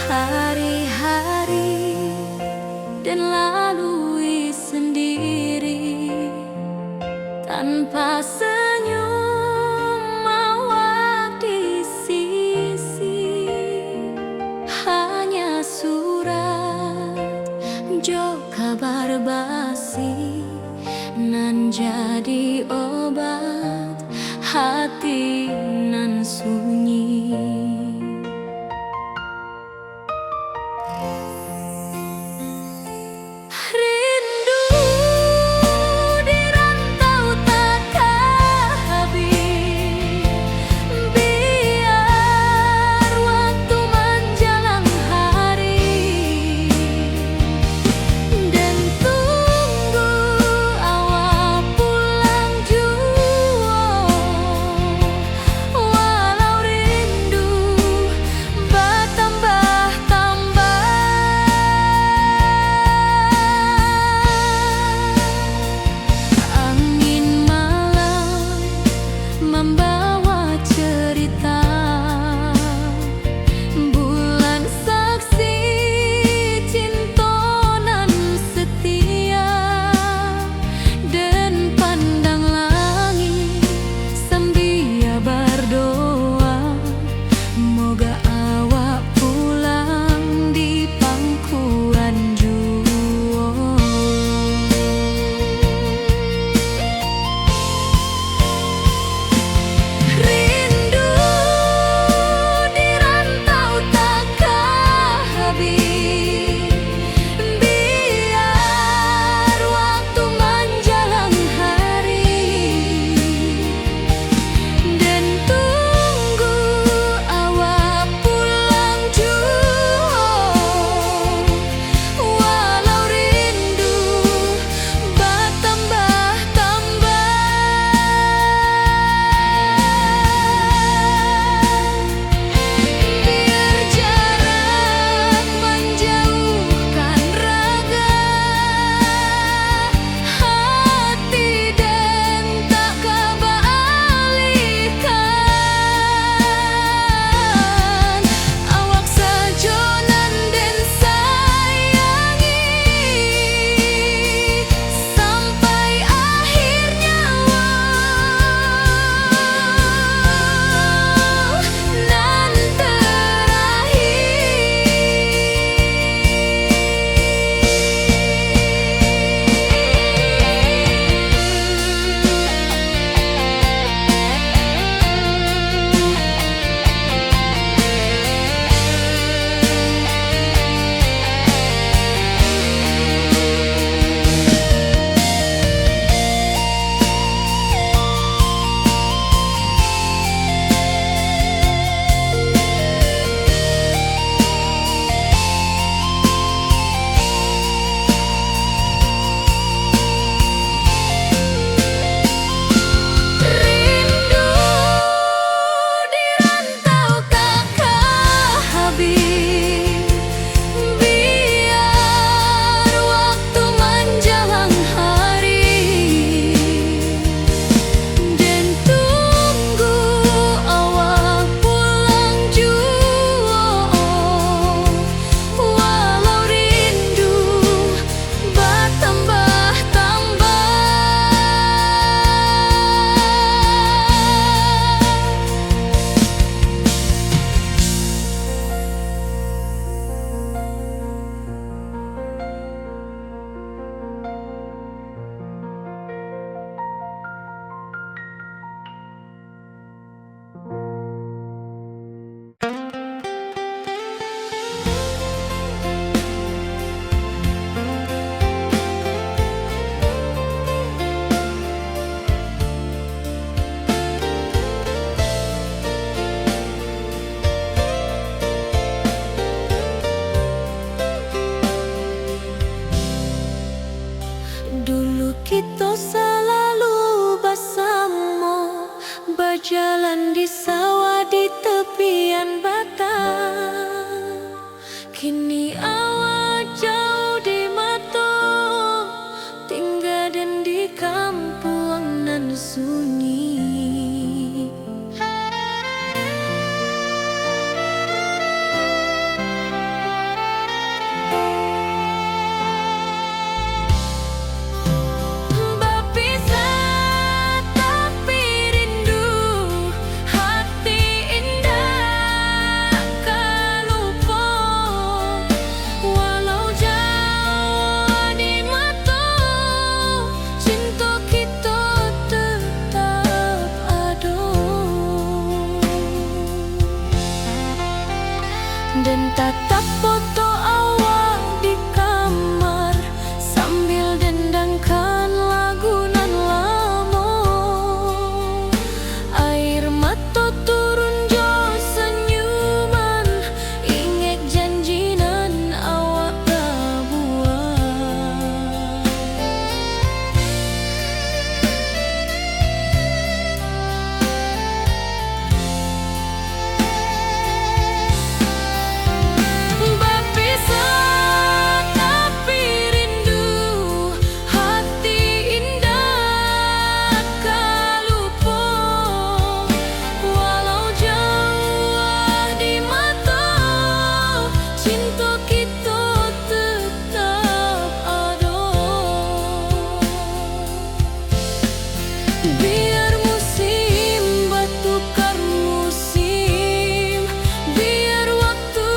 Hari-hari dan lalui sendiri tanpa senyum awak di sisi. Hanya surat jo kabar basi nan jadi obat hati nan sunyi. dan tatap foto awal di kamar sambil dendangkan lagu nan lamo. Air mata turun jo senyuman, inget janji nan awak buat. Berpisah tapi rindu, hati indah kalupo. Walau jauh di mata, cinta kita tetap ada. Biar musim bertukar musim, biar waktu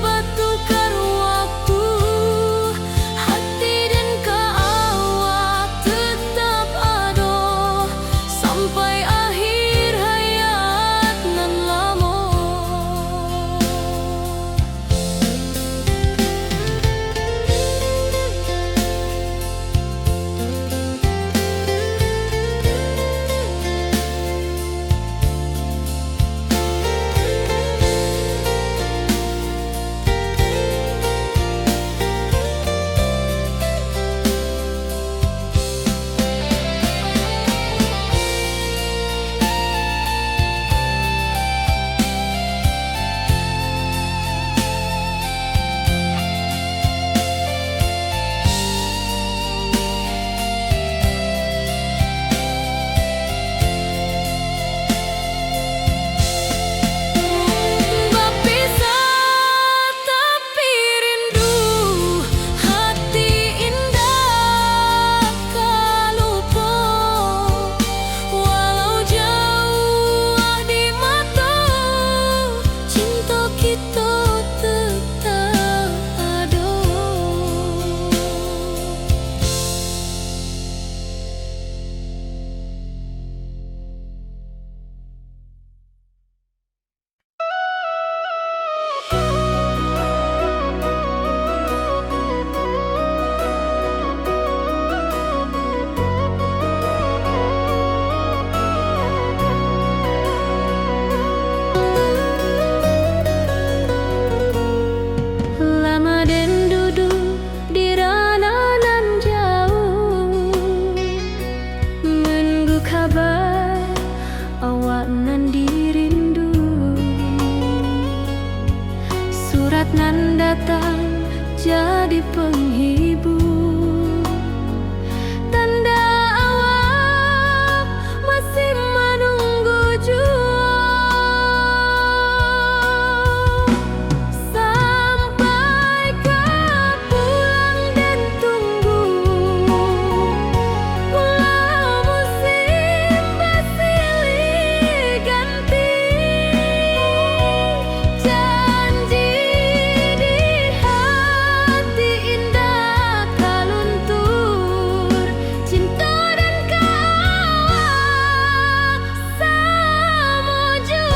bertukar waktu, hati dan awak tetap ada sampai akhir hayat nan lama. Berpisah tapi rindu, hati indah kalupo. Walau jauh di mata, cinta kita tetap ada. Lama den duduk di ranah nan jauh, menunggu kabar awak nan dirindu. Surat nan datang jadi penghibur, tanda awak masih menunggu jua. Sampai kau pulang dan tunggu, walau musim bersilih ganti, janji di hati indah kaluntur, cinta dan kawak sama jua.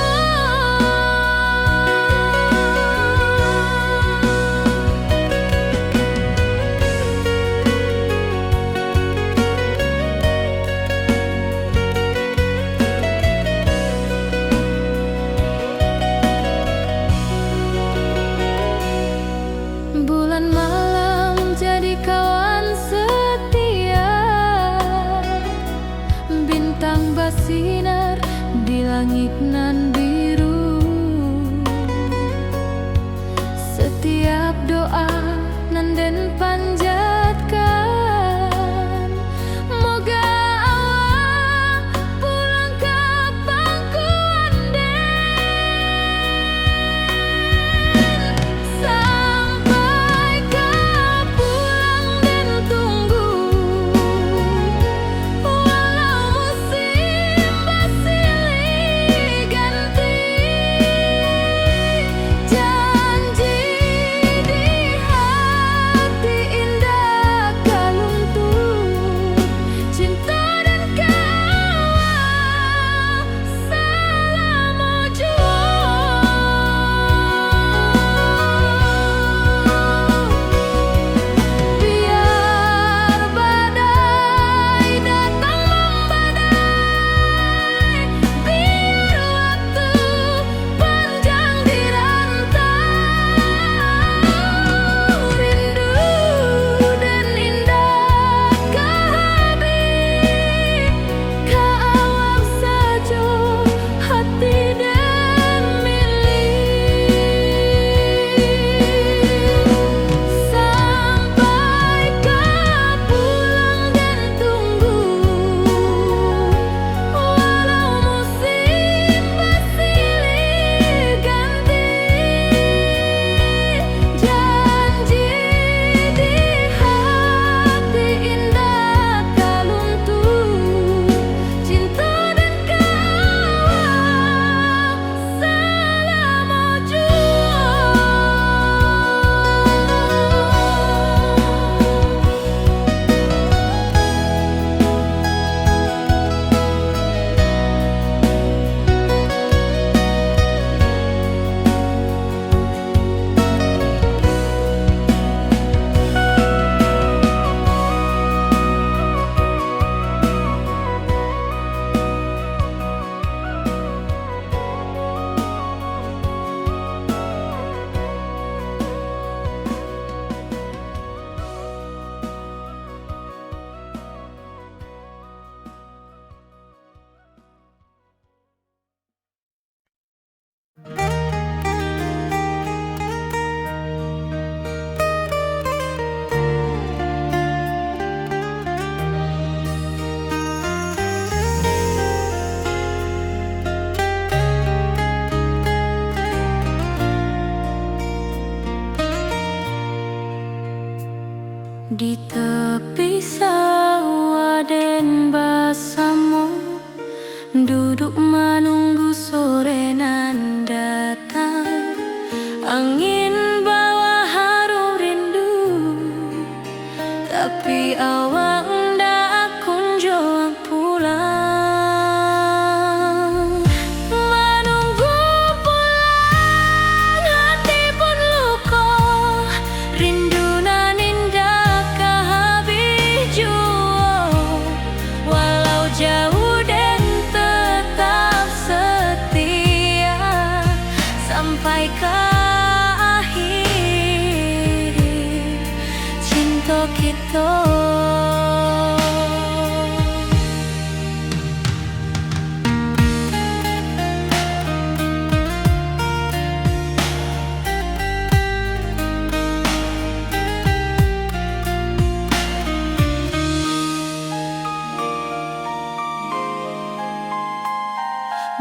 Bulan malam jadi kawan setia, bintang bersinar di langit nan biru. Setiap doa nan den panjatkan, moga awak pulang ke pangkuan den. Sampai kau pulang dan tunggu, walau musim bersilih ganti, janji di hati indah Di tepi sawah den basamu, duduk menunggu sore nan datang. Angin bawa harum rindu, tapi awak ndak kunjung pulang. Menunggu pulang, hati pun luka, rindu nan indah kehabis jua. Walau jauh dan tetap setia sampai ke akhir cinta kita.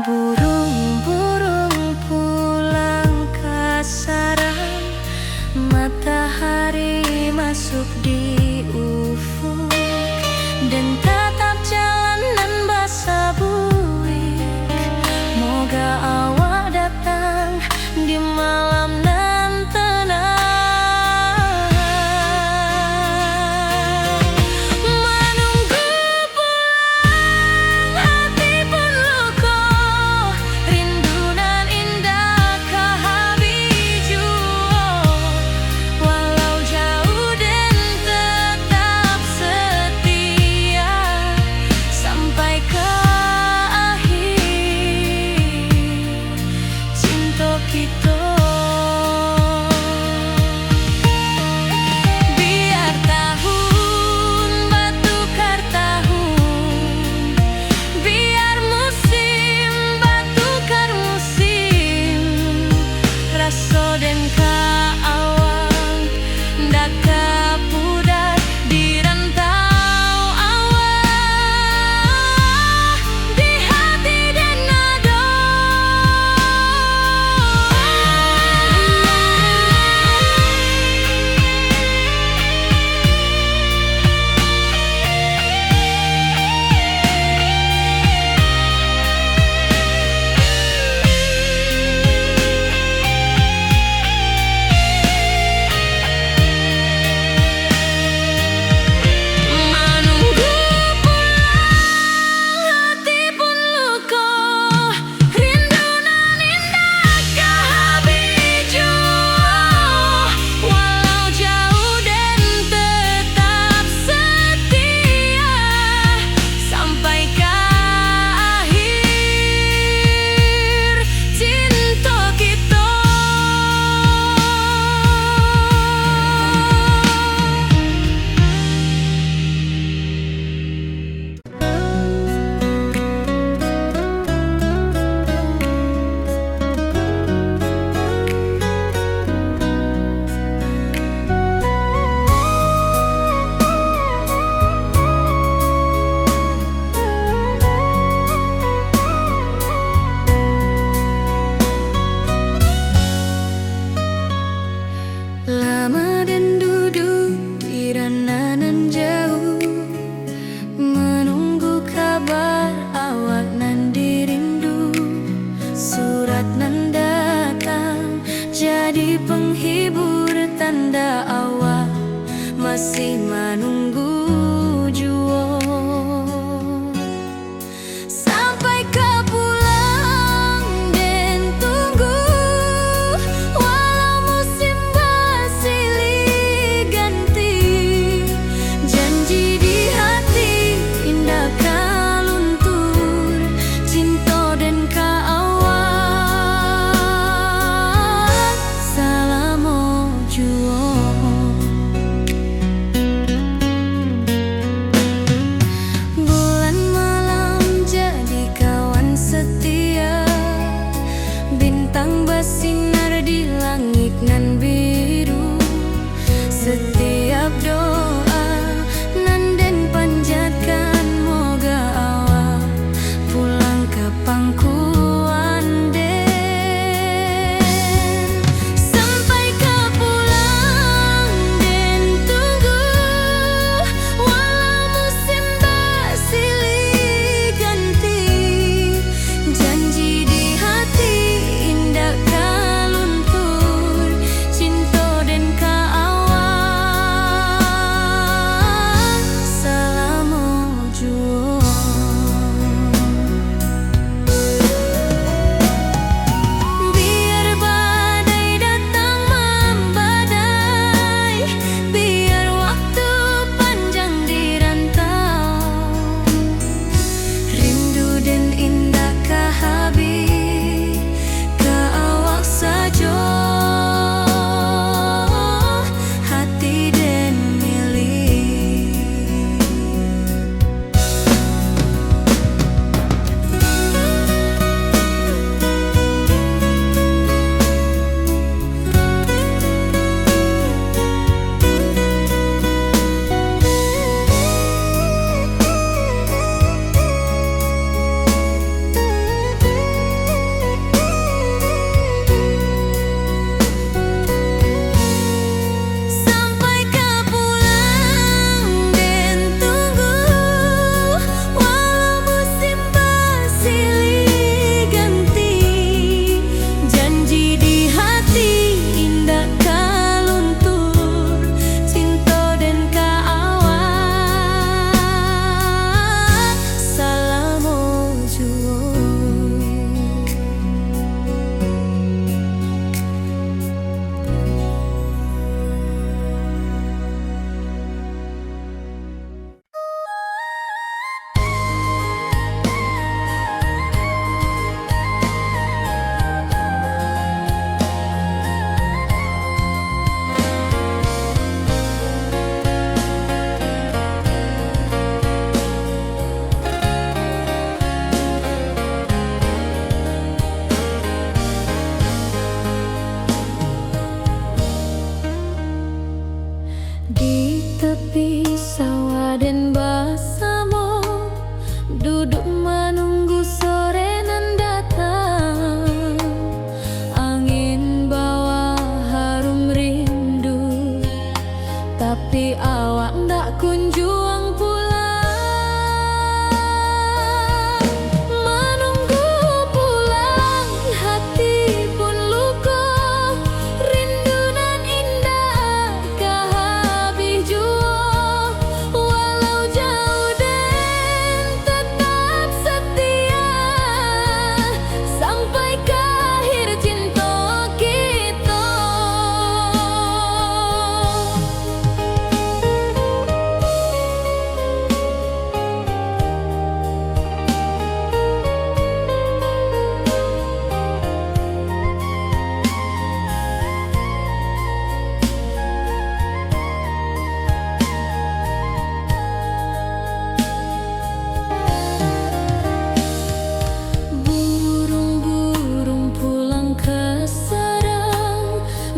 Burung-burung pulang ke sarang, matahari masuk di ufuk, dan tatap jalanan basah buik. Moga awak datang di malam nan tenang. Menunggu pulang, hati pun luka, rindu nan indah kehabis jua. Walau jauh dan tetap setia sampai ke akhir cinta kita. Biar tahun bertukar tahun, biar musim bertukar musim, rasa dan keawang ndak kepudar di rantau awak, di hati dan nada. Menunggu pulang, hati pun luka, rindu nan indah kehabis jua. Walau jauh dan tetap setia sampai ke akhir cinta kita. Lama dan duduk di ranah nan jauh, menunggu kabar awak nan dirindu. Surat nan datang jadi penghibur, tanda awak masih menunggu jua. Sampai ke pulang dan tunggu, walau musim bersilih ganti, janji di hati indah kaluntur, cinta dan keawak selama jua.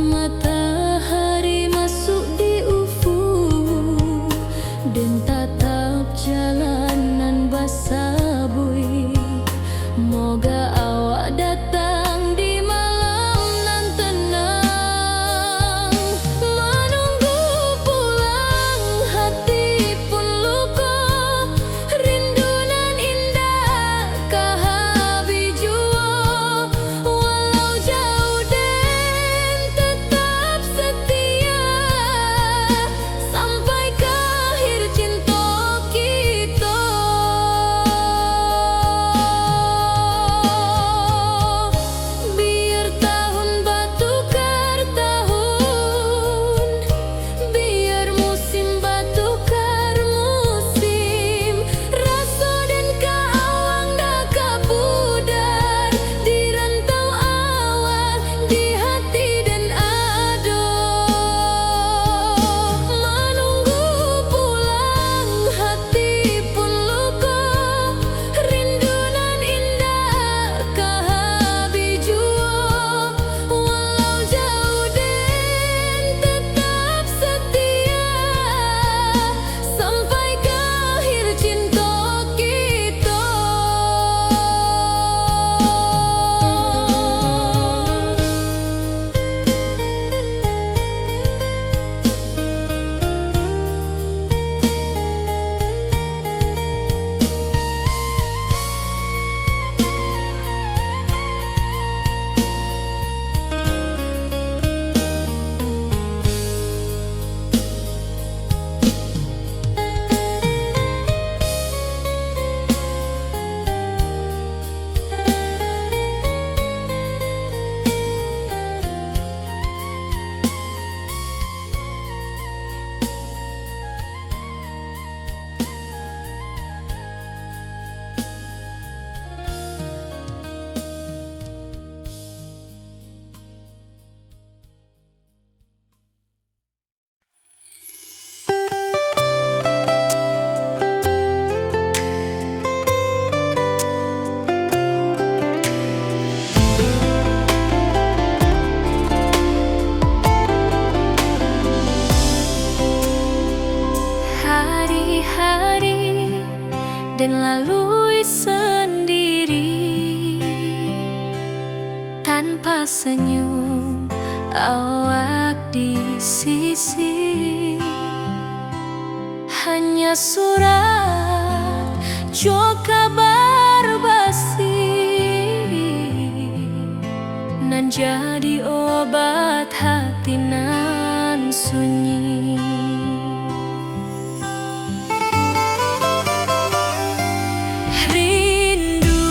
Matahari masuk di ufuk dan tatap jalanan basah bui. Moga awak datang di malam nan tenang. Menunggu pulang hati pun luka, rindu nan indah kahabi jua. Walau jauh den tetap setia, sampai ke akhir cinta kita. Biar tahun bertukar tahun, biar musim bertukar musim, rasa dan keawang dah kabudar di rantau awal di hati dan ado. Menunggu pulang hati pun luka, rindu nan indah kahabi jua. Walau jauh den tetap setia, sampai ke akhir cinta kita. Hari-hari dan lalui sendiri, tanpa senyum awak di sisi. Hanya surat jua kabar basi, nan jadi obat hati nan sunyi. Rindu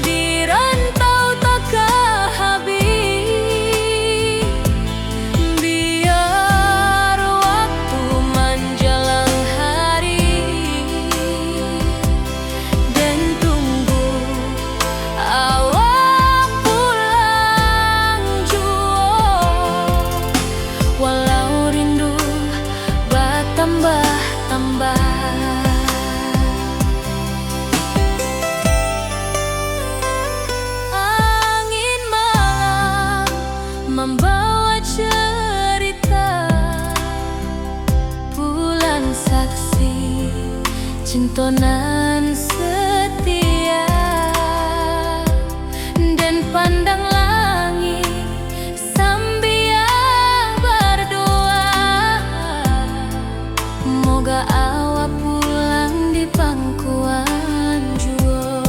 di rantau tak kehabis, biar waktu menjelang hari, dan tunggu awak pulang jua. Walau rindu bertambah-tambah, angin malam membawa cerita, bulan saksi cinta nan setia, dan pandang langit sambil berdoa. Moga awak pulang di pangkuan jua.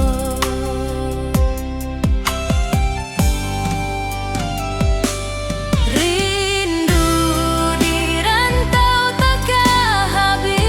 Rindu di rantau tak kehabis,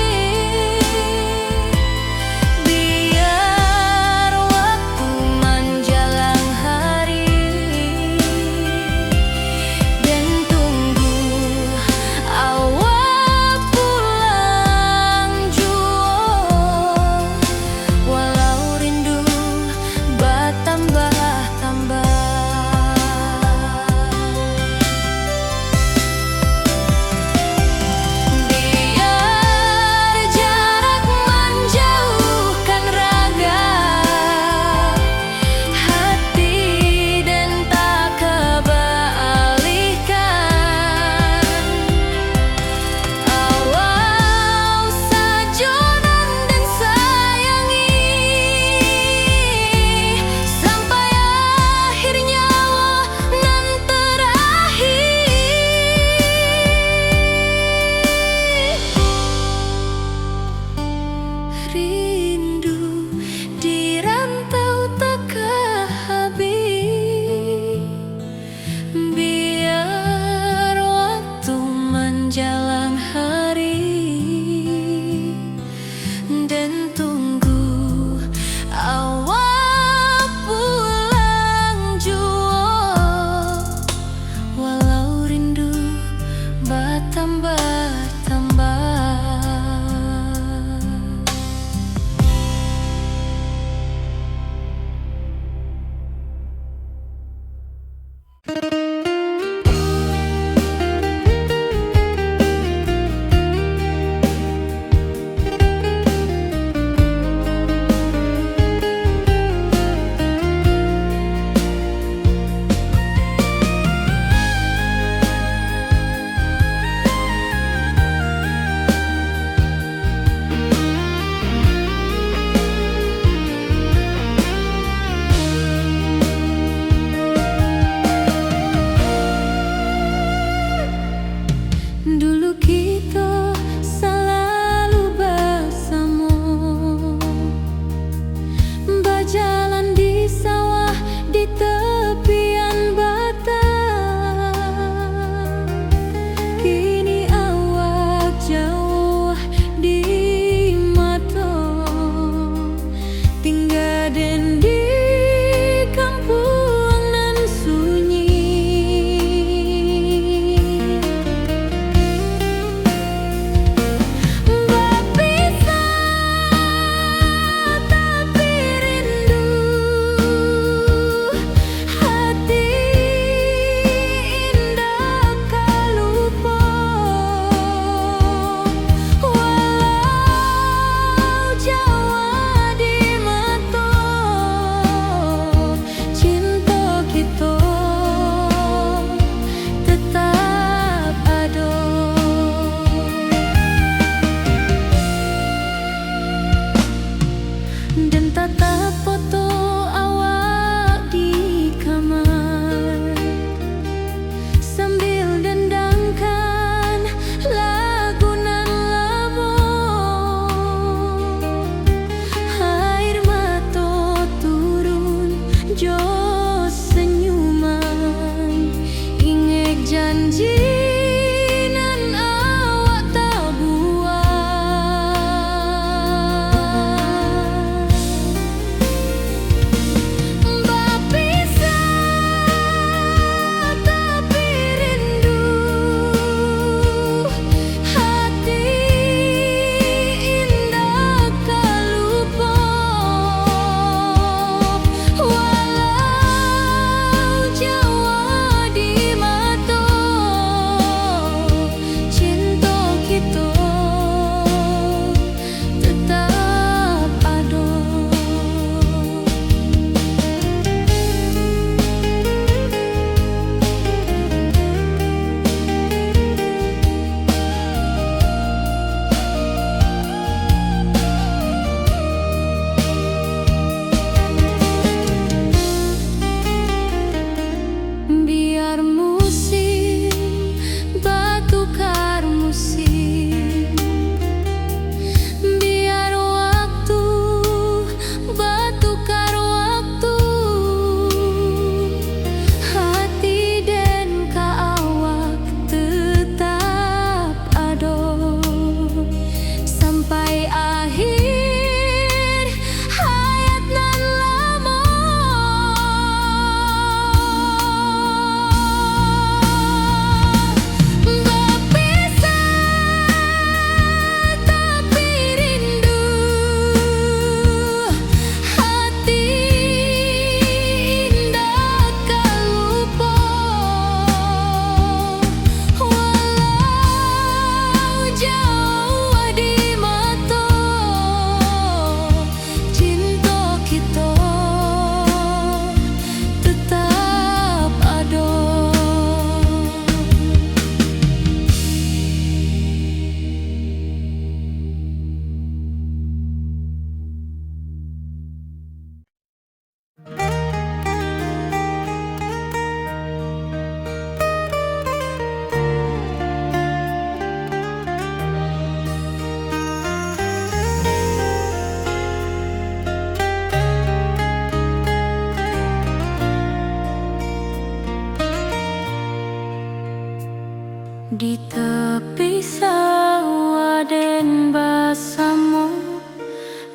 Di tepi sawah den basamu,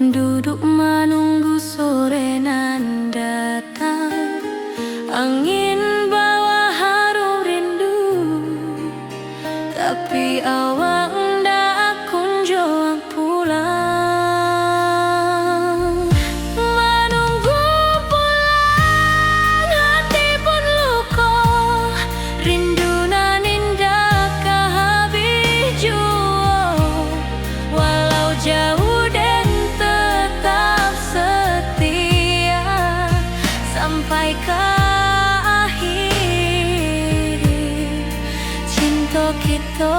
duduk menunggu sore nan datang. Angin bawa harum rindu, tapi awak ndak kunjung pulang. Menunggu pulang hati pun luka, rindu nan indah kehabis jua. Walau jauh dan tetap setia sampai ke akhir cinta kita.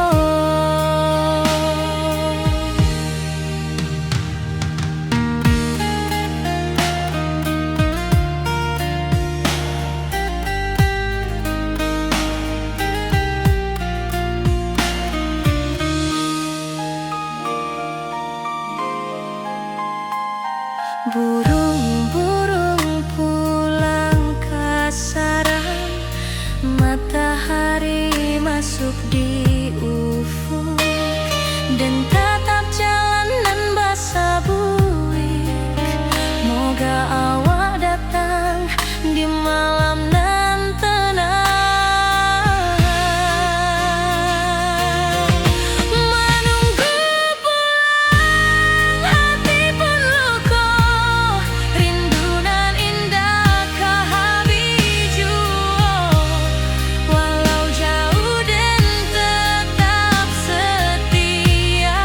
Burung-burung pulang ke sarang, matahari masuk di ufuk, dan tatap jalanan basah buik. Moga awak datang di malam nan tenang. Menunggu pulang hati pun luka, rindu nan indah kehabis jua. Walau jauh dan tetap setia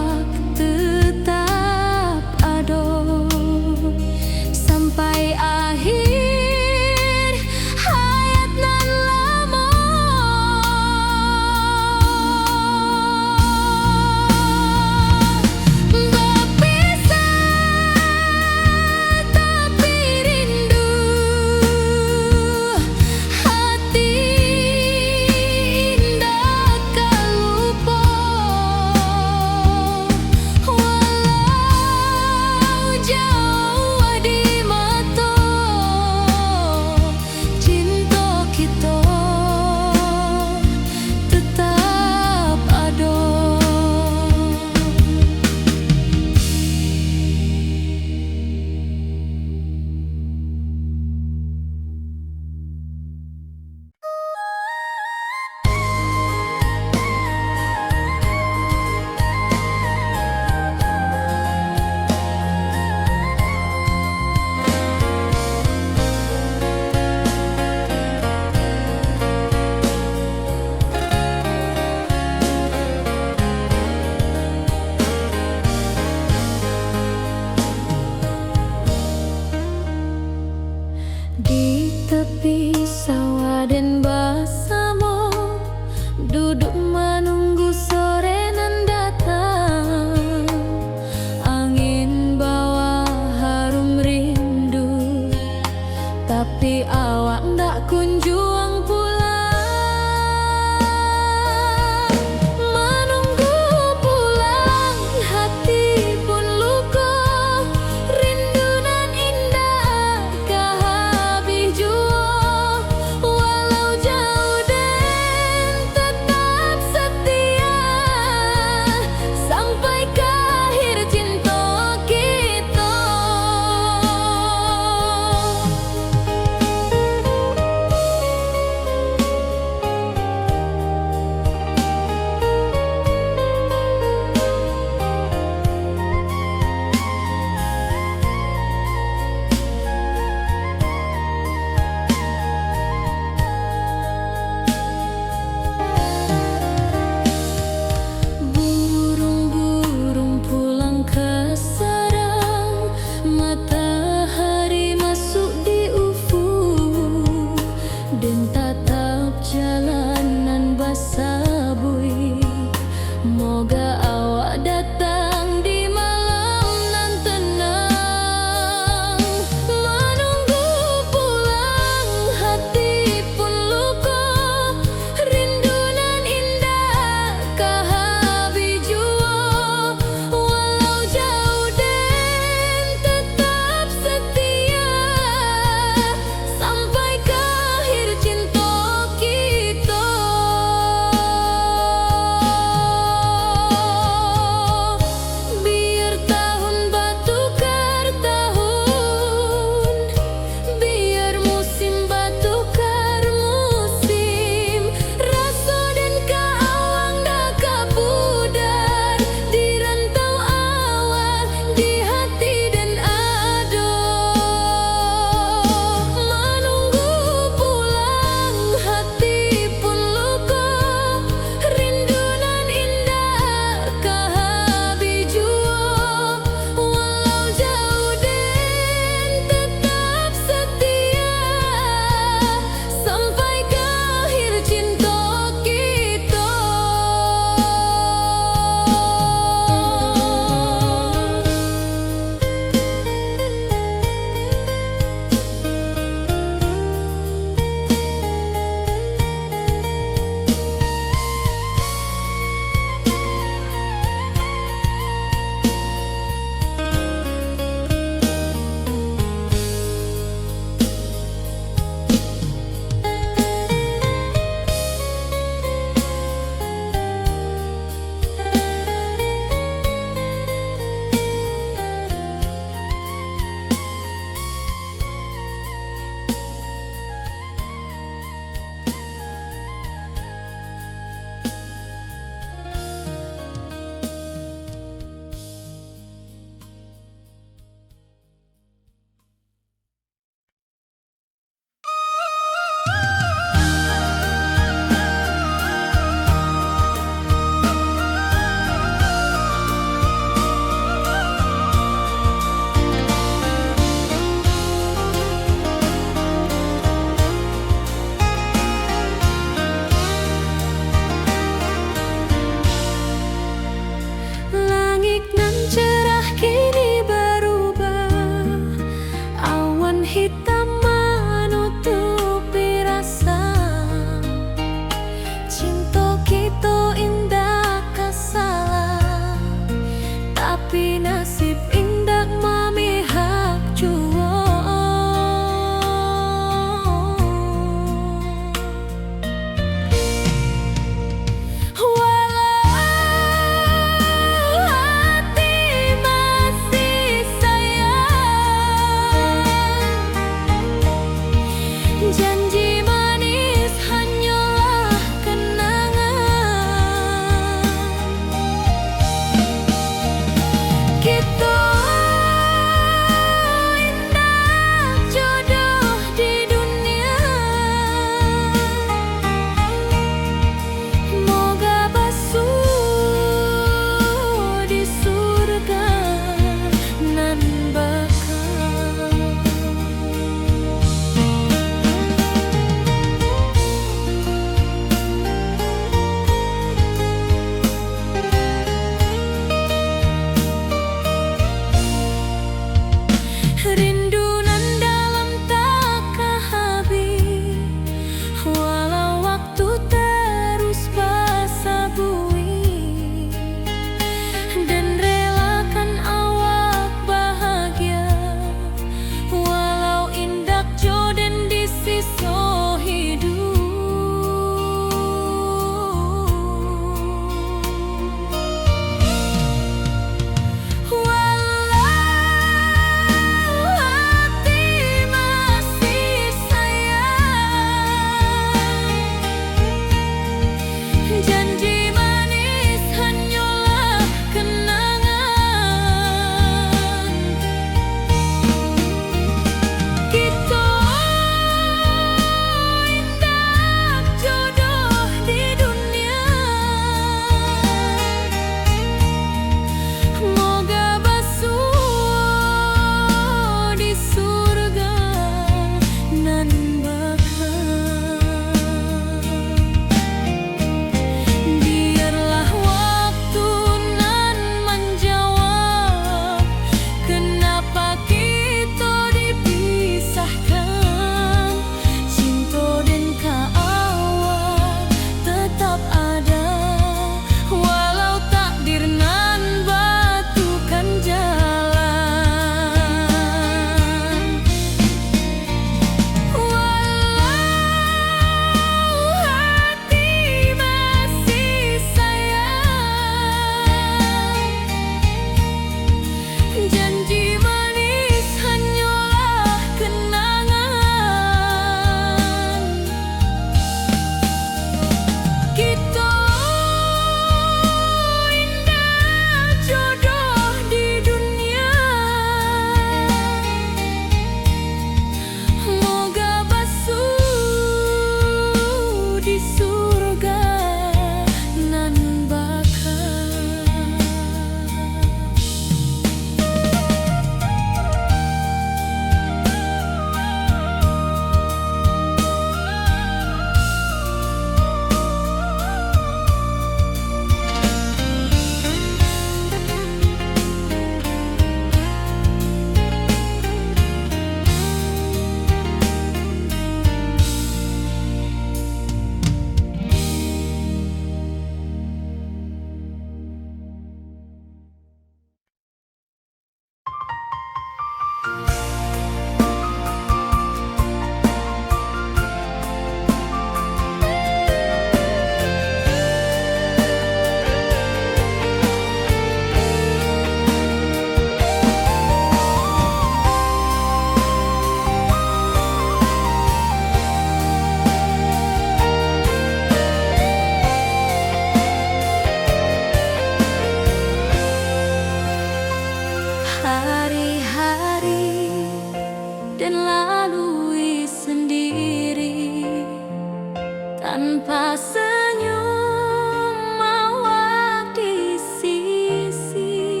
senyum awak di sisi,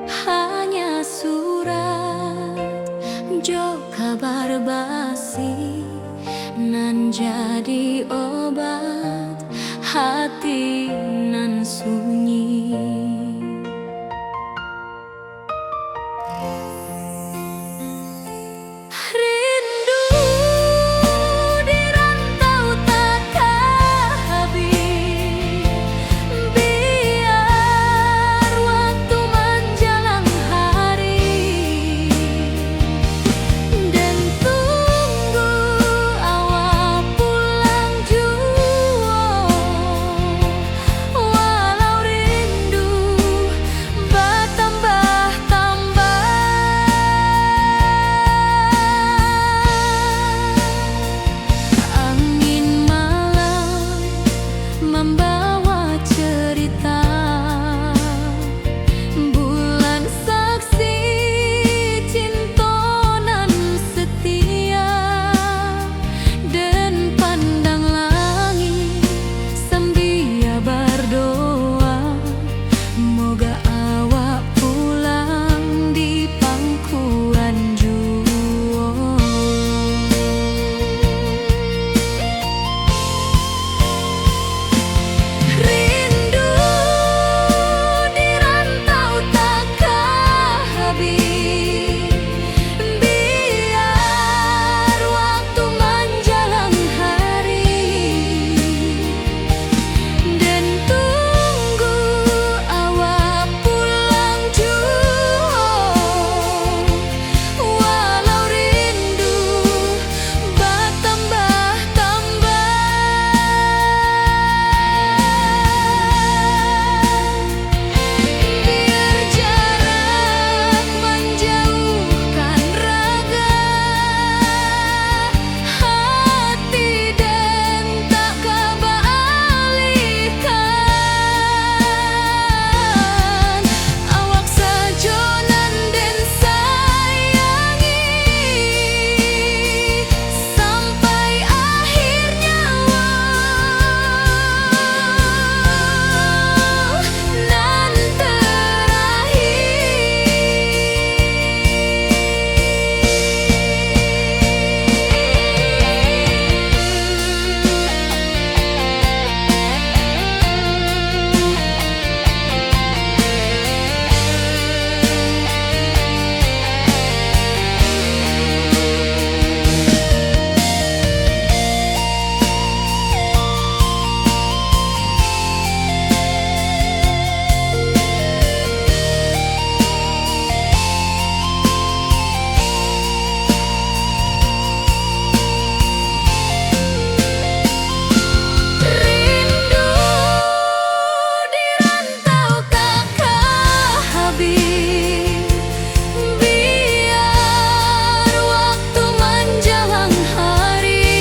hanya surat jo kabar basi nan jadi obat hati nan sunyi. Rindu di rantau takkan habis, biar waktu menjelang hari, dan tunggu awak pulang jua, walau rindu bertambah-tambah. Angin malam membawa cerita, bulan saksi cinta nan setia, dan pandang langit sambil berdoa, moga awak pulang di pangkuan jua. Rindu di rantau takkan habis, biar waktu menjelang hari, dan tunggu awak pulang jua, walau rindu bertambah-tambah. Biar jarak menjauhkan raga hati, dan tak kebalikan, awak saja nan den sayangi sampai akhir nyawa nan rindu di rantau takkan habis, biar waktu menjelang hari,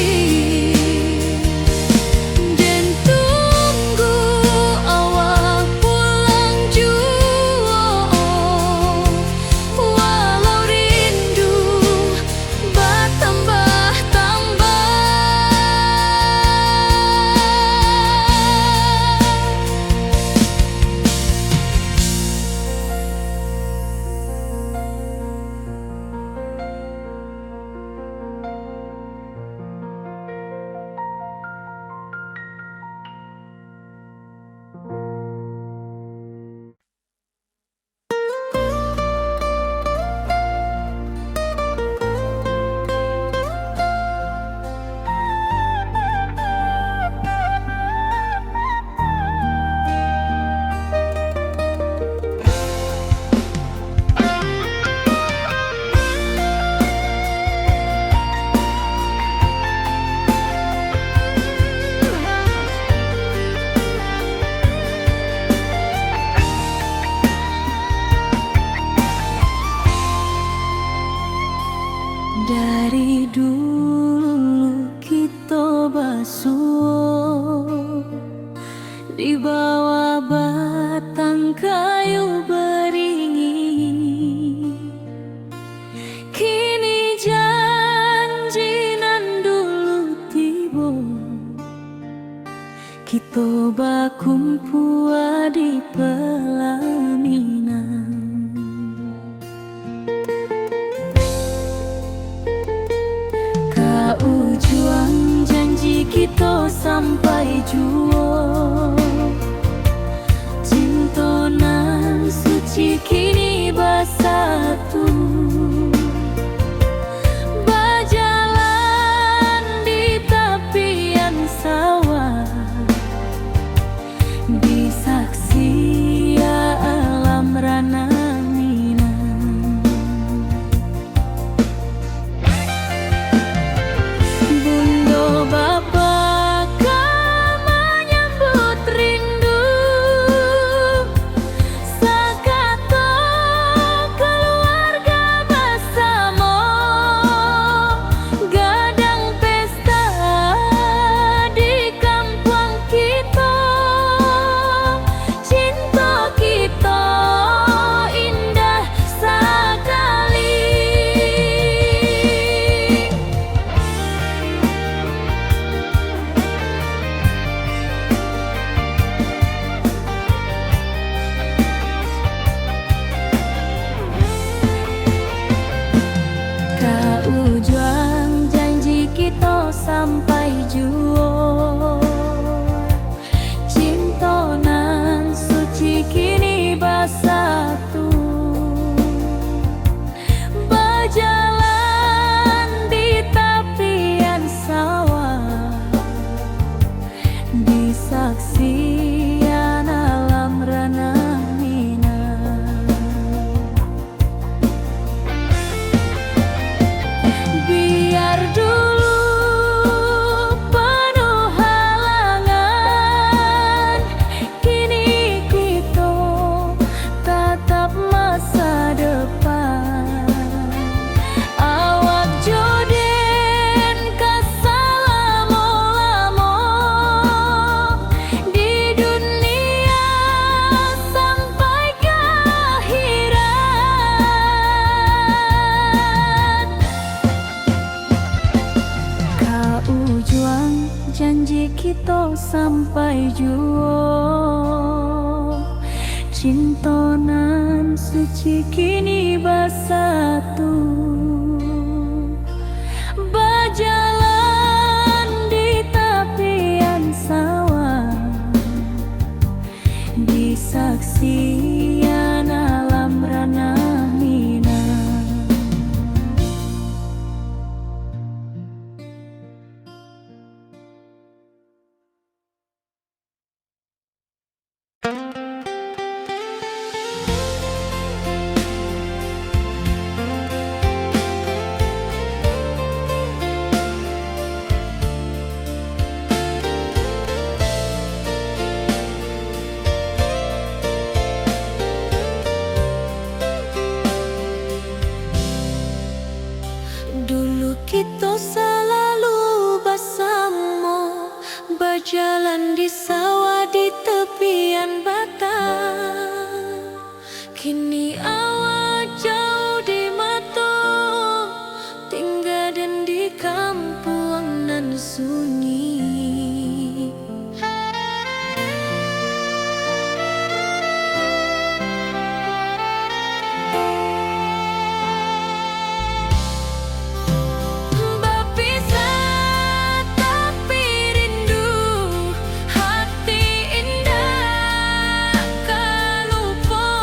dan tunggu awak pulang jua, walau rindu bertambah-tambah. Dari dulu kita basuh di bawah batang kayu beringin, kini janji nan dulu tiba Kita bakumpul di pelaminan. Kau juang janji kita sampai jua. Cinta nan suci kini bersatu. Berjalan di tepian sawah, di saksi alam rana Minang. Bunda bapa kau menyambut rindu, sakato keluarga bersama, gadang pesta di kampung kita. Cinta kita indah sekali. Kau juang janji kita sampai jua. Cinta nan suci kini bersatu. Berjalan di tepian sawah, di saksian alam rana Minang. Biar dulu penuh halangan, kini kita tatap masa depan. Awak joden kesalamo-lamo di dunia sampai ke akhirat. Kau juang janji kita sampai jua. Cinta nan suci kini bersatu. Berjalan di tepian sawah, di saksian alam rana Minang. Dulu kita selalu bersama, berjalan di sawah di tepian batang. Kini awak jauh di mata, tinggal dan di kampung nan sunyi. Berpisah tapi rindu, hati indah tak lupa.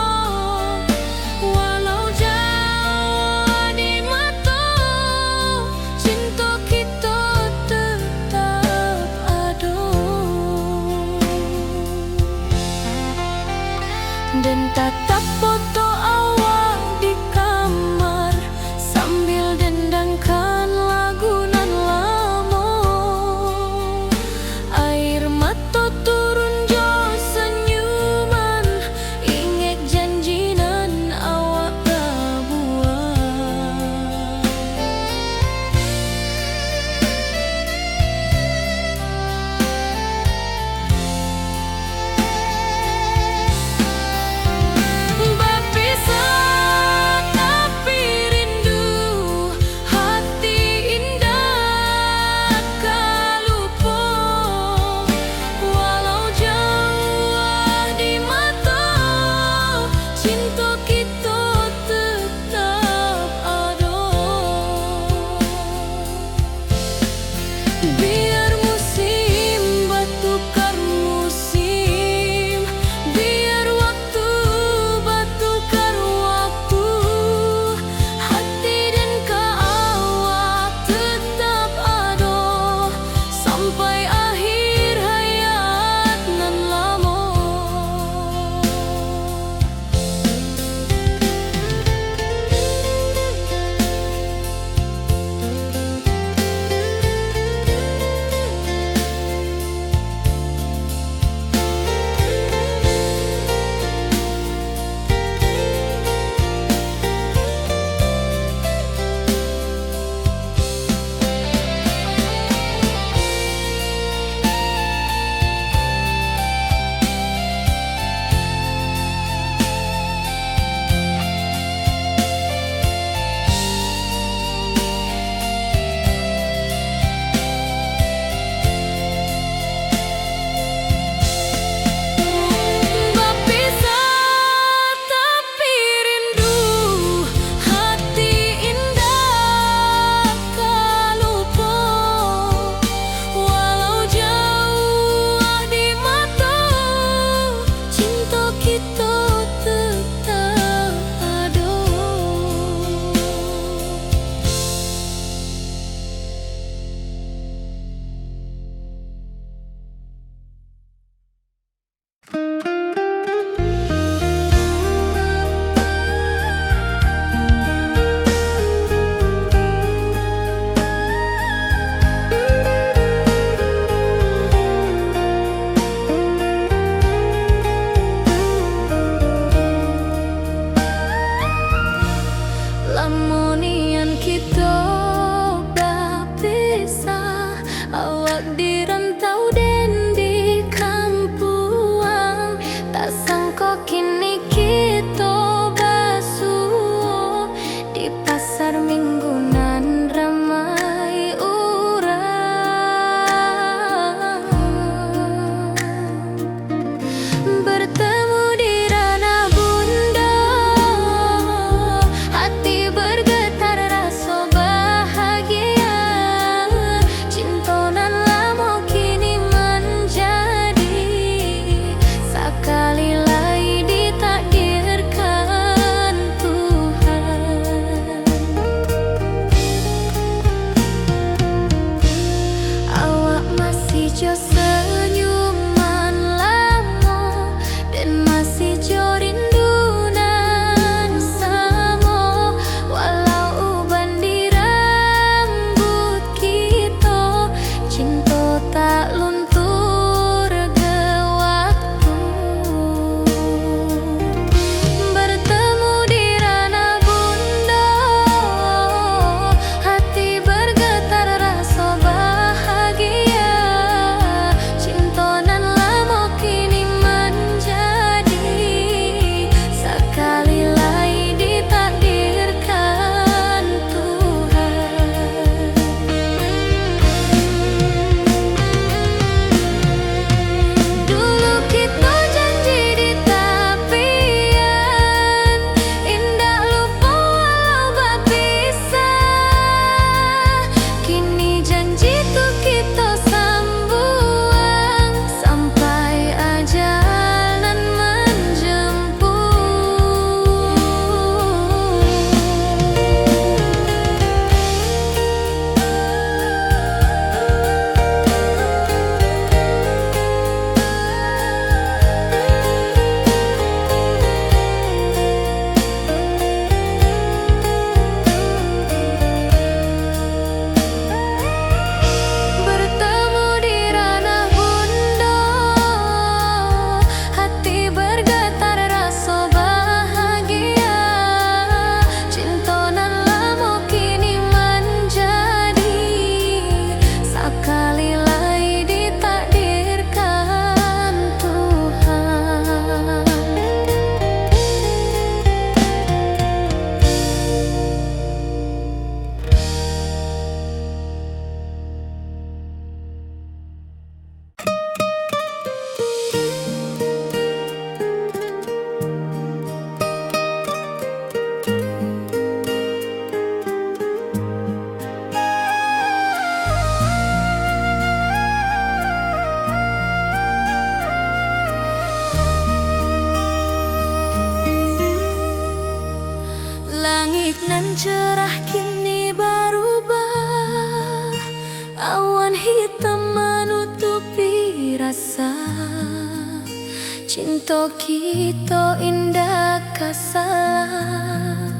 Cinta kita indah kasalah,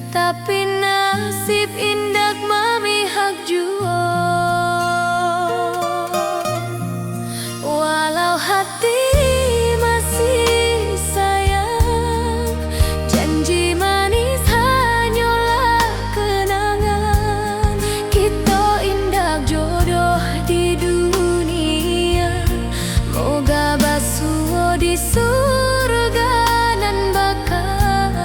tapi nasib indah memihak jua. Walau hati masih sayang, janji manis hanyalah kenangan. Kita indah jodoh di dunia, moga basuh di surga nan bakal.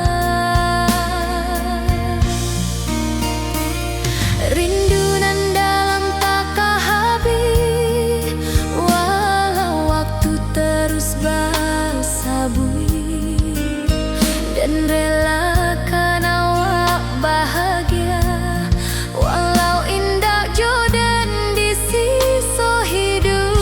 Rindu nan dalam tak habis, walau waktu terus bersabui, dan relakan awak bahagia walau indah jodan di sisa hidup.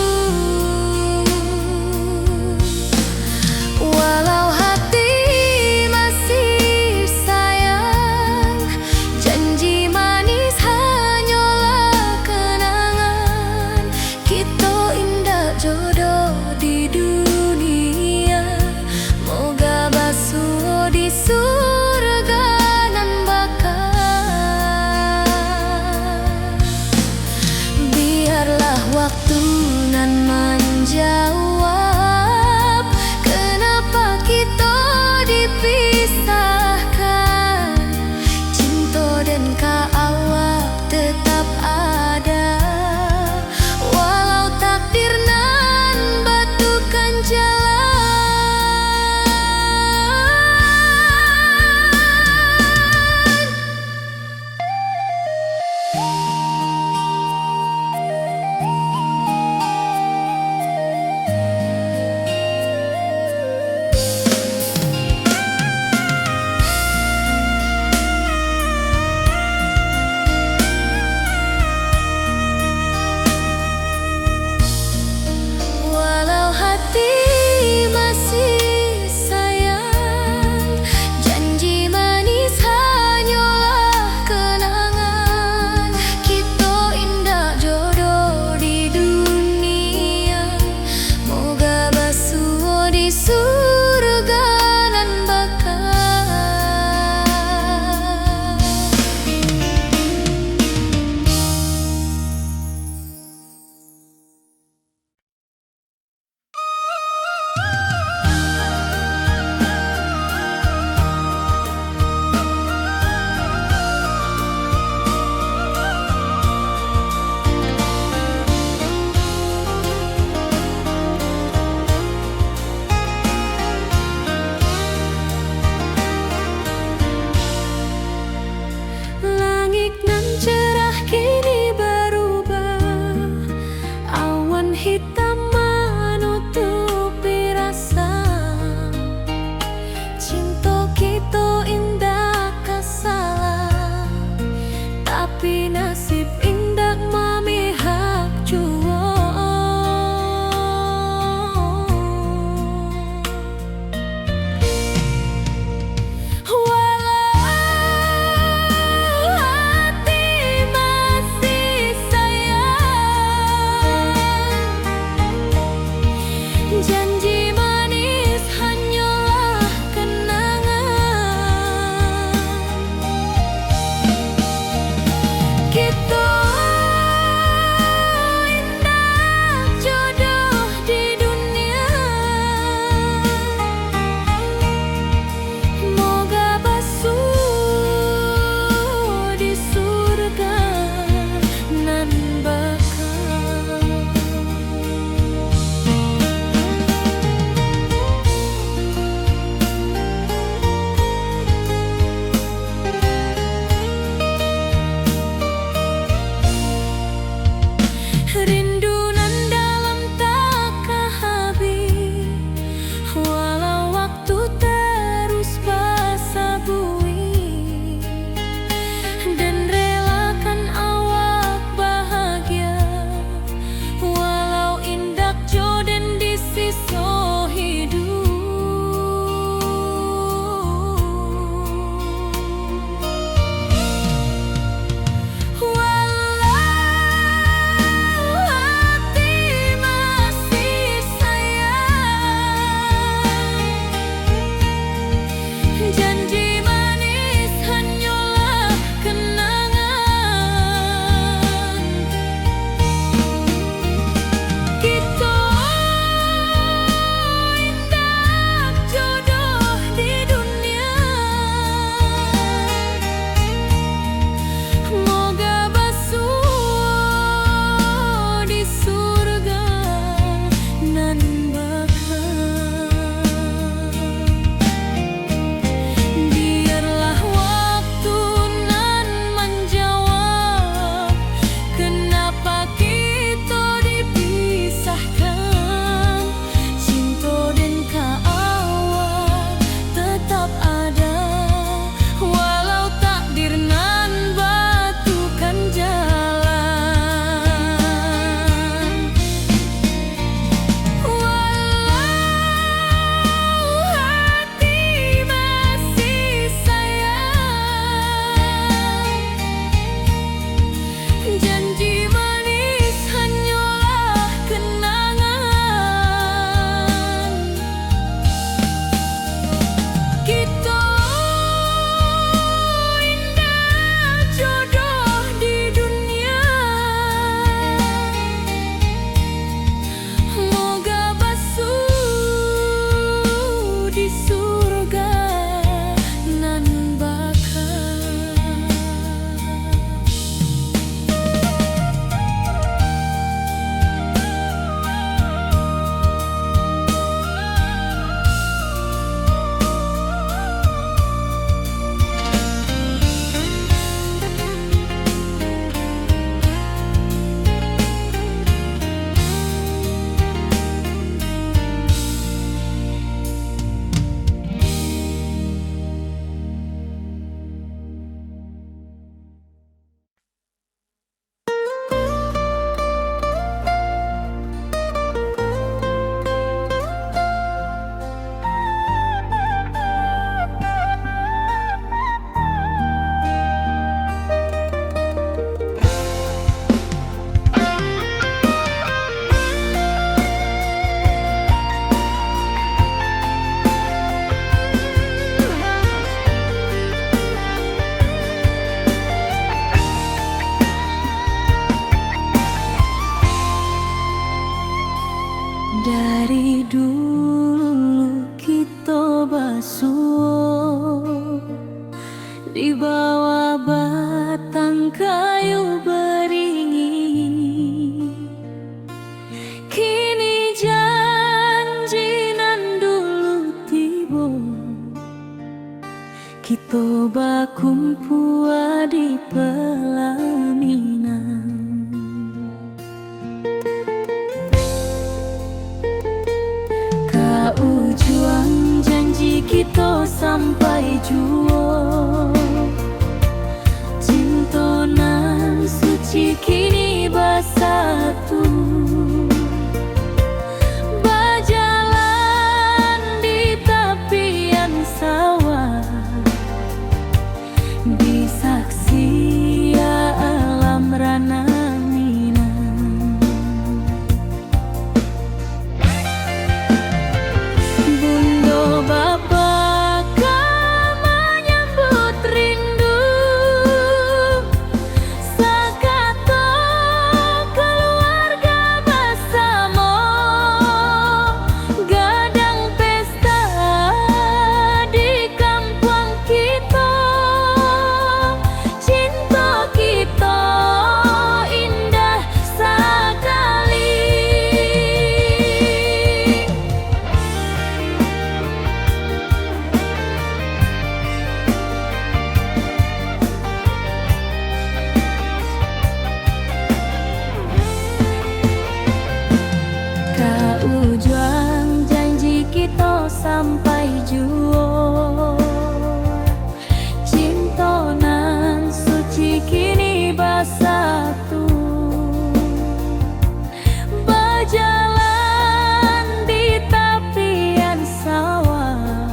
dari dulu kita basuh di bawah batang kayu beringin. Kini janji nan dulu tiba, kita bakumpul di pelaminan. Kau juang janji kita sampai jua, cinta nan suci kini bersatu. Berjalan di tepian sawah, di saksi alam rana Minang. Bunda Bapa kau menyambut rindu, sekata keluarga bersama, gadang pesta di kampung kita. Cinta kita indah sekali. Kau juang janji kita sampai jua, cinta nan suci kini bersatu. Berjalan di tepian sawah,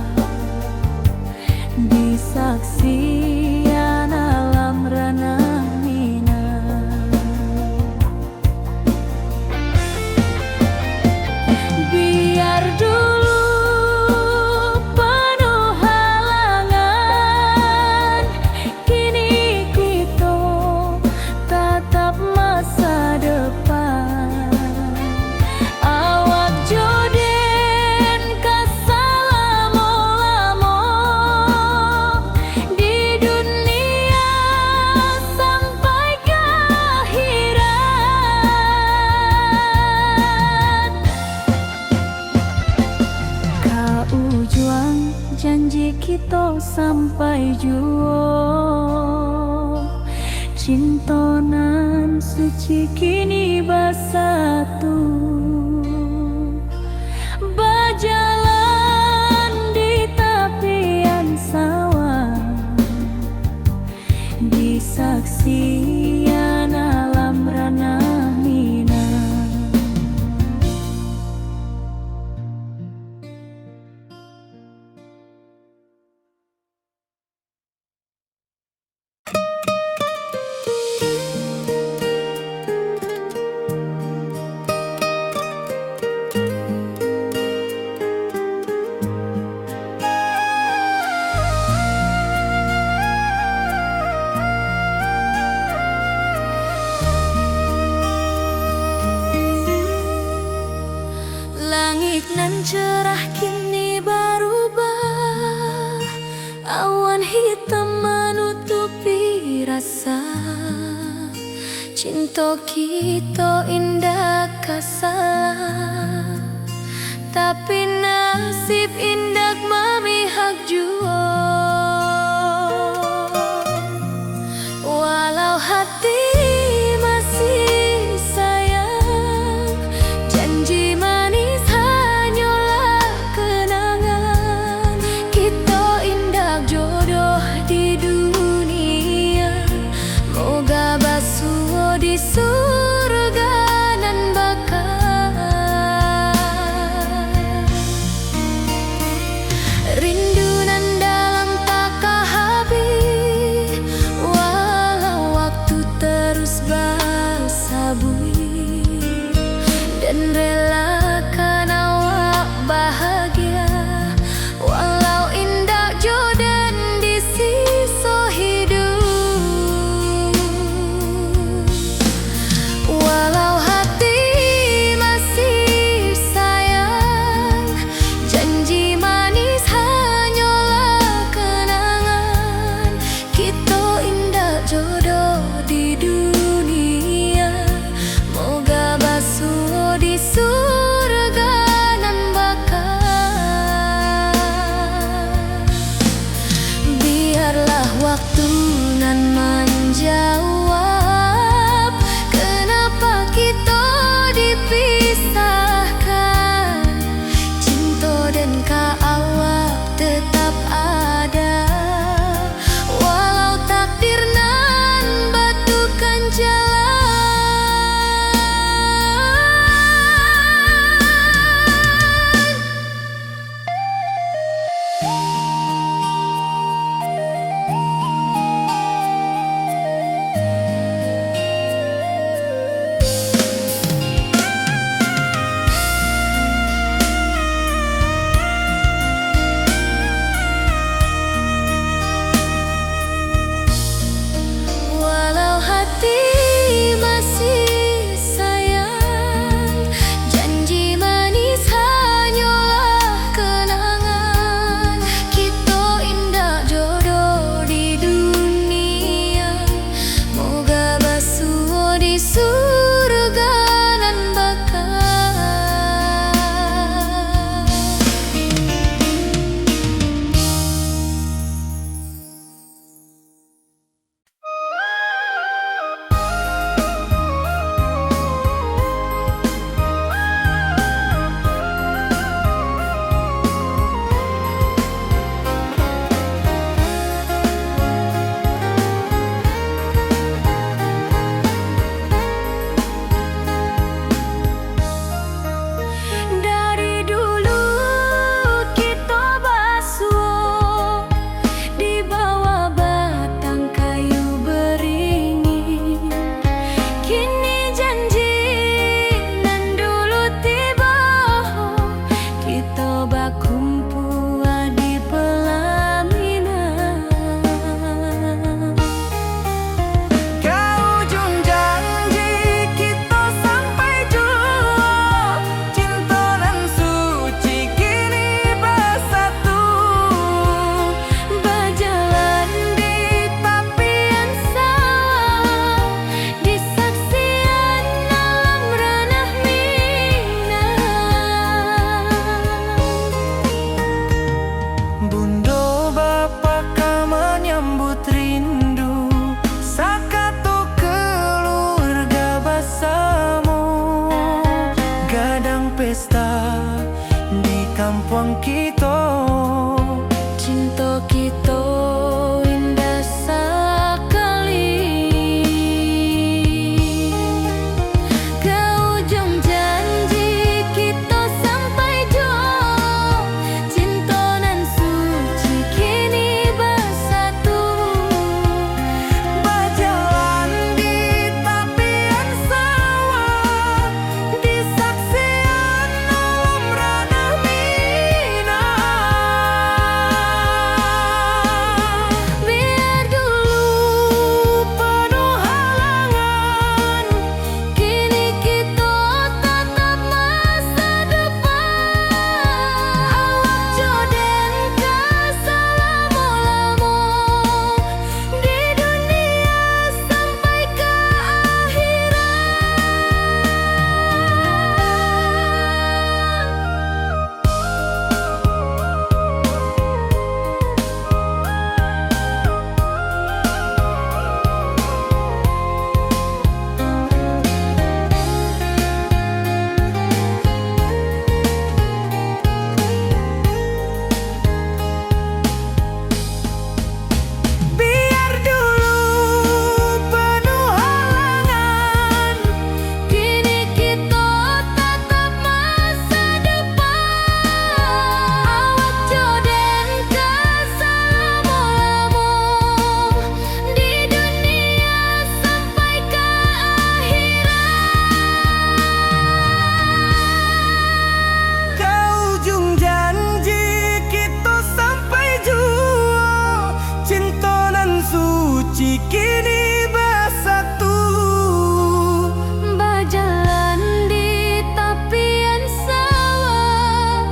di saksian alam rana Minang. Biar dulu penuh halangan, kini kita tatap masa depan. Awak joden kesalamo-lamo di dunia sampai ke akhirat. Kau juang janji kita sampai jua, cinta nan suci kini bersatu. Berjalan di tepian sawah, di saksian alam rana Minang. Langit nan cerah kini berubah, awan hitam menutupi rasa. Cinta kita indah kasalah, tapi nasib indah memihak jua. Walau hati masih sayang, janji manis hanyalah kenangan. Kita indah jodoh di dunia, moga basuh di surga nan bakal. kampung kita. Cinta kita indah sekali. Ke ujung janji kita sampai jauh. Cinta nan suci kini bersatu. Berjalan di tepian sawah, di saksian alam ranah Minang. Biar dulu penuh halangan, kini kita tatap masa depan. Awak joden ke selama-lama di dunia sampai ke akhirat. Biar dulu penuh halangan, Kini kita tatap masa depan. Awak joden ke selama-lama di dunia sampai ke akhirat. ke ujung janji kita sampai jua. Cinta nan suci kini bersatu. Berjalan di tepian sawah,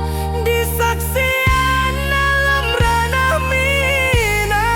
Di saksian alam ranah Minang.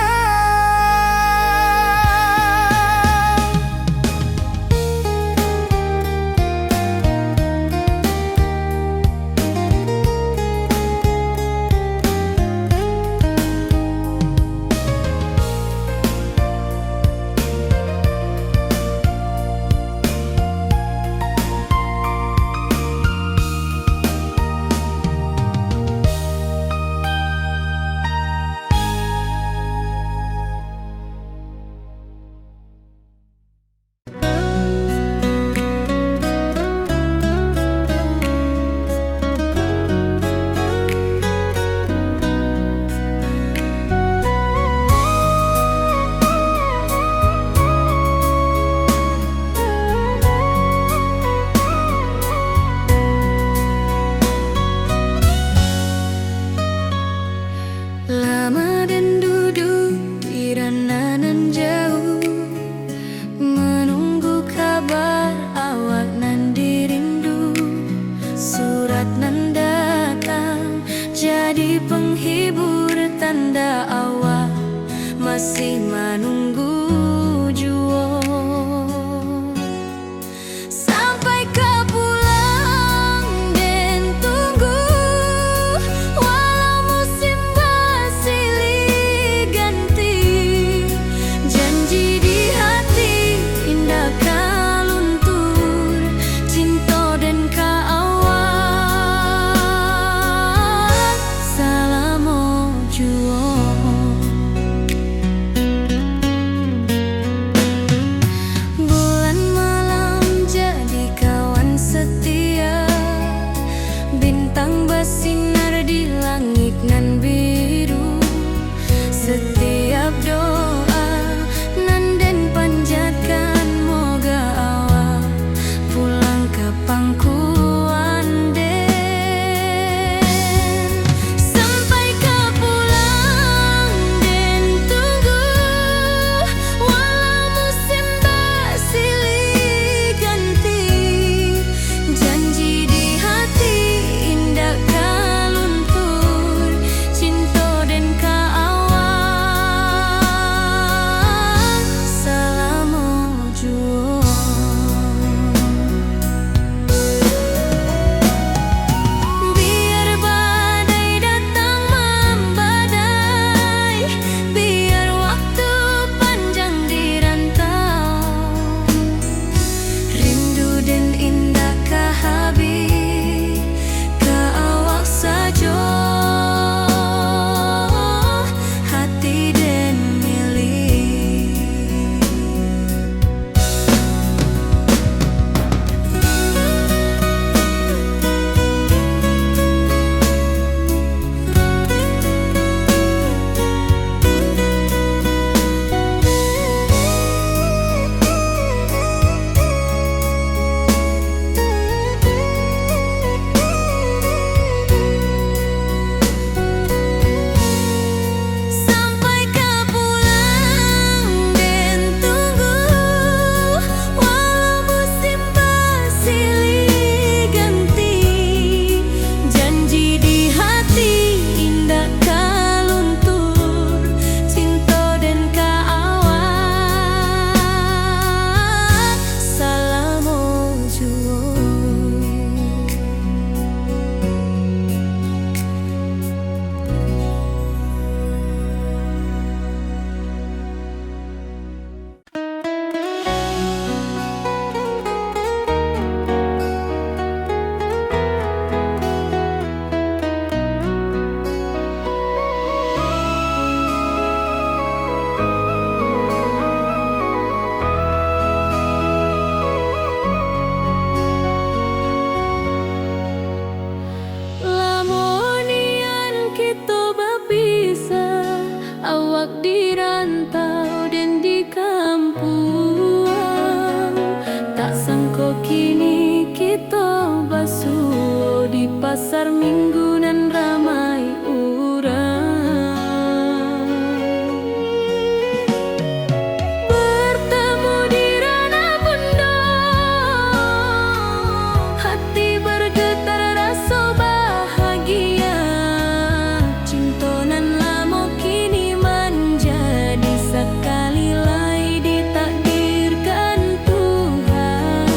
lama dan duduk di ranah nan jauh, menunggu kabar awak nan dirindu. Surat nan datang jadi penghibur, tanda awak masih menunggu jua. Sampai ke pulang dan tunggu, walau musim bersilih ganti. Janji di hati indah kaluntur, cinta dan kaawak selama jua. pasar minggu nan ramai urang. Bertemu di ranah bunda, hati bergetar rasa bahagia. Cinta nan lama kini menjadi sekali lagi ditakdirkan Tuhan.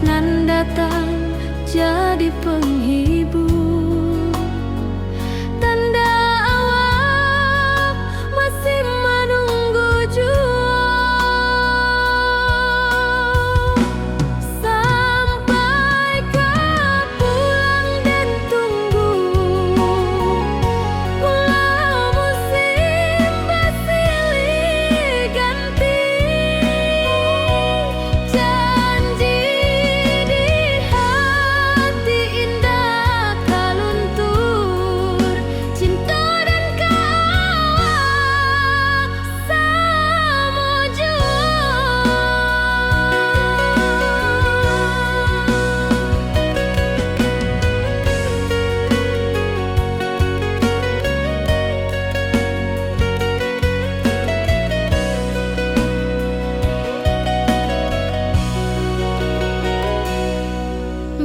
nan datang jadi penghibur, tanda awak masih menunggu jua. Sampai kau pulang dan tunggu, walau musim bersilih ganti, janji di hati indah kaluntur, cinta dan kawak sama jua.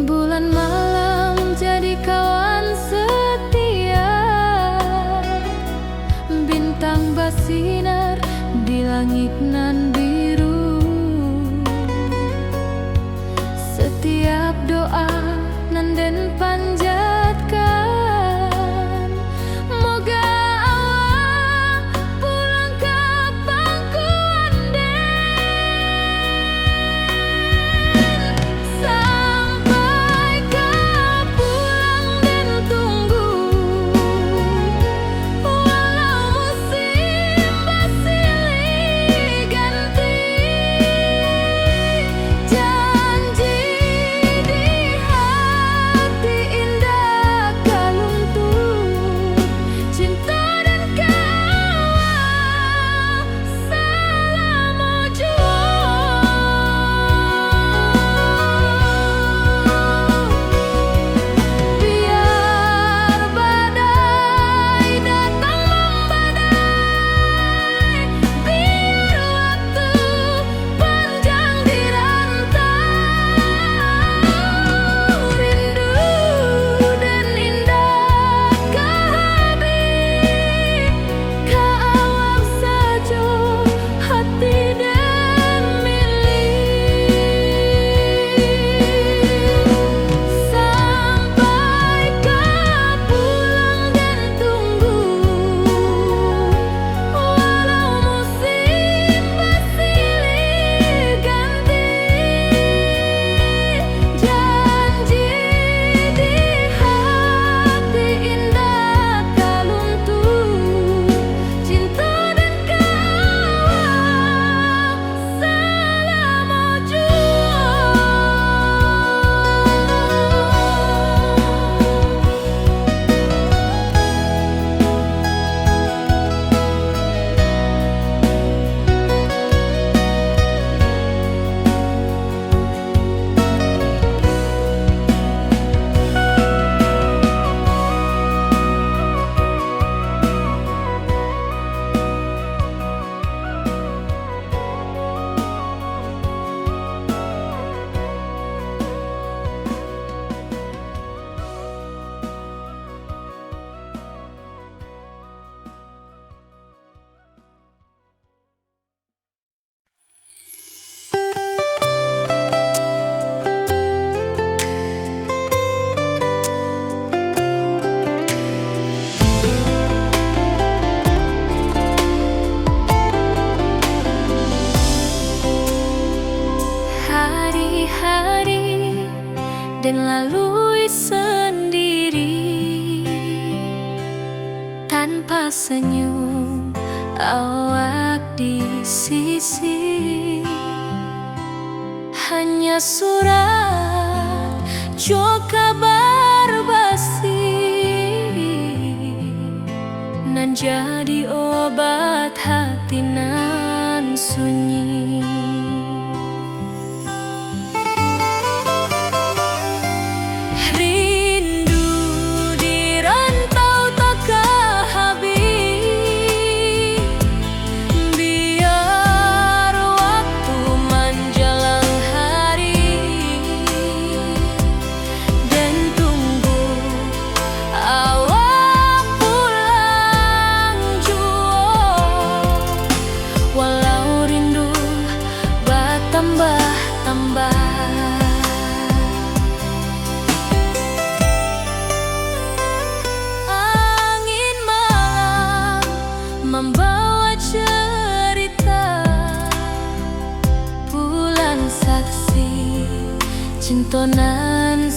Bulan malam jadi kawan setia, bintang bersinar di langit nan biru. Setiap doa nan den panjatkan, moga awak pulang ke pangkuan den. Sampai kau pulang dan tunggu, walau musim bersilih ganti, janji di hati indah kaluntur, cinta dan kawak selama jua. Biar badai datang membadai, biar waktu panjang dirantau, rindu dan indah kehabis, kawak saja hati dan milik. Sampai kau pulang dan tunggu, walau musim bersilih ganti, janji di hati indah kaluntur, cinta dan kawak selama jua. Hari-hari dan lalui sendiri, tanpa senyum awak di sisi, hanya surat jua kabar basi, nan jadi obat hati nan sunyi. Rindu di rantau tak habis, biar waktu menjelang hari, dan tunggu awak pulang cerita bulan saksi cintonan